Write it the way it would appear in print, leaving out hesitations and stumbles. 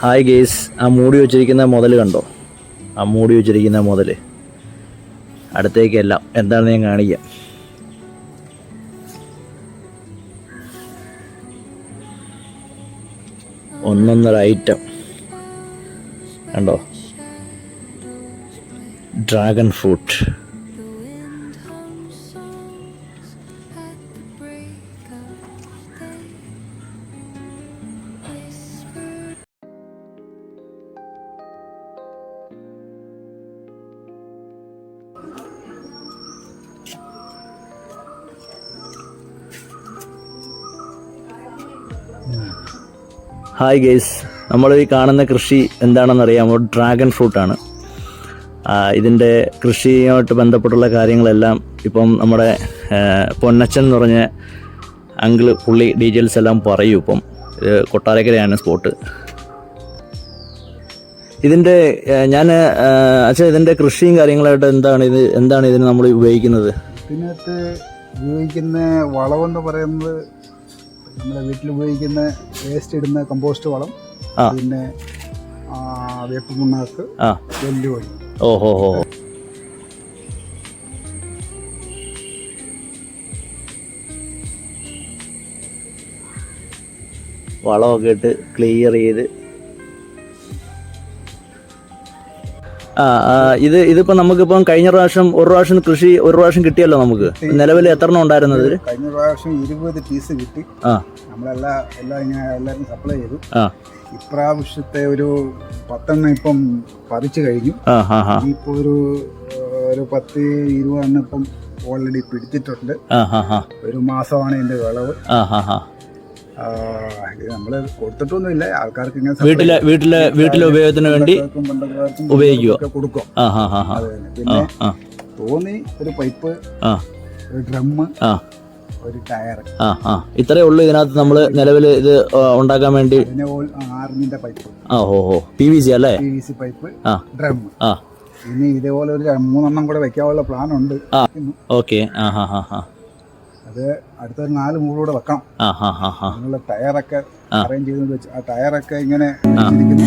Hi guys, ആ മൂടി വെച്ചിരിക്കുന്ന മുതൽ കണ്ടോ? ആ മൂടി വെച്ചിരിക്കുന്ന മുതൽ അടുത്തേക്കെല്ലാം എന്താണെന്ന് ഞാൻ കാണിക്കാം. ഒന്നൊന്നര ഐറ്റം കണ്ടോ, ഡ്രാഗൺ ഫ്രൂട്ട്. ഹായ് ഗേസ്, നമ്മൾ ഈ കാണുന്ന കൃഷി എന്താണെന്ന് അറിയാമോ? ഡ്രാഗൺ ഫ്രൂട്ടാണ്. ഇതിൻ്റെ കൃഷിയുമായിട്ട് ബന്ധപ്പെട്ടുള്ള കാര്യങ്ങളെല്ലാം ഇപ്പം നമ്മുടെ പൊന്നച്ചൻ എന്ന് പറഞ്ഞ അങ്കിള് പുള്ളി ഡീറ്റെയിൽസ് എല്ലാം പറയും. ഇപ്പം ഇത് കൊട്ടാരക്കരയാണ് സ്പോട്ട്. ഇതിൻ്റെ ഇതിൻ്റെ കൃഷിയും കാര്യങ്ങളായിട്ട് എന്താണ് ഇതിന് നമ്മൾ ഉപയോഗിക്കുന്നത്? ഇതിനകത്ത് ഉപയോഗിക്കുന്ന വളമെന്ന് പറയുന്നത് നമ്മുടെ വീട്ടിൽ ഉപയോഗിക്കുന്ന വേസ്റ്റ് ഇടുന്ന കമ്പോസ്റ്റ് വളം, പിന്നെ വേപ്പ് പുണ്ണാക്ക്, വെല്ലുവിളി. ഓഹോ. വളമൊക്കെ ഇട്ട് ക്ലിയർ ചെയ്ത് ഇതിപ്പോൾ നമുക്കിപ്പം കഴിഞ്ഞ പ്രാവശ്യം ഒരു പ്രാവശ്യം കിട്ടിയല്ലോ നമുക്ക്. നിലവിൽ എത്ര എണ്ണം ഉണ്ടായിരുന്നത്? കഴിഞ്ഞ പ്രാവശ്യം 20 പീസ് കിട്ടി. എല്ലാം ഇങ്ങനെ എല്ലാവരും സപ്ലൈ ചെയ്തു. ഇപ്രാവശ്യത്തെ ഒരു 10 ഇപ്പം പറിച്ചു കഴിഞ്ഞു. ഇപ്പൊ ഒരു 10-20 എണ്ണം ഇപ്പം ഓൾറെഡി പിടിച്ചിട്ടുണ്ട്. ഒരു മാസമാണ് ഇതിന്റെ വിളവ്. നമ്മള് കൊടുത്തിട്ടൊന്നുമില്ല, ആൾക്കാർക്ക് ഇങ്ങനെ വീട്ടിലെ ഉപയോഗത്തിന് വേണ്ടി ഉപയോഗിക്കുക, കൊടുക്കും. പിന്നെ തോന്നി ഒരു പൈപ്പ്, ഒരു ഡ്രമ്മ്, ഒരു ടയർ, ഇത്രയേ ഉള്ളൂ ഇതിനകത്ത് നമ്മൾ നിലവിൽ ഇത് ഉണ്ടാക്കാൻ വേണ്ടി. ആർമിന്റെ പൈപ്പ്, PVC അല്ലേ? PVC pipe, drum. ഇനി ഇതേപോലെ ഒരു 3 എണ്ണം കൂടെ വെക്കാനുള്ള പ്ലാൻ ഉണ്ട്. ഓക്കെ. അത് അടുത്തൊരു 4 മൂടൂടെ വെക്കണം. ടയറൊക്കെ അറേഞ്ച് ചെയ്ത് വെച്ച് ആ ടയറൊക്കെ ഇങ്ങനെ വെച്ചിരിക്കുന്നു.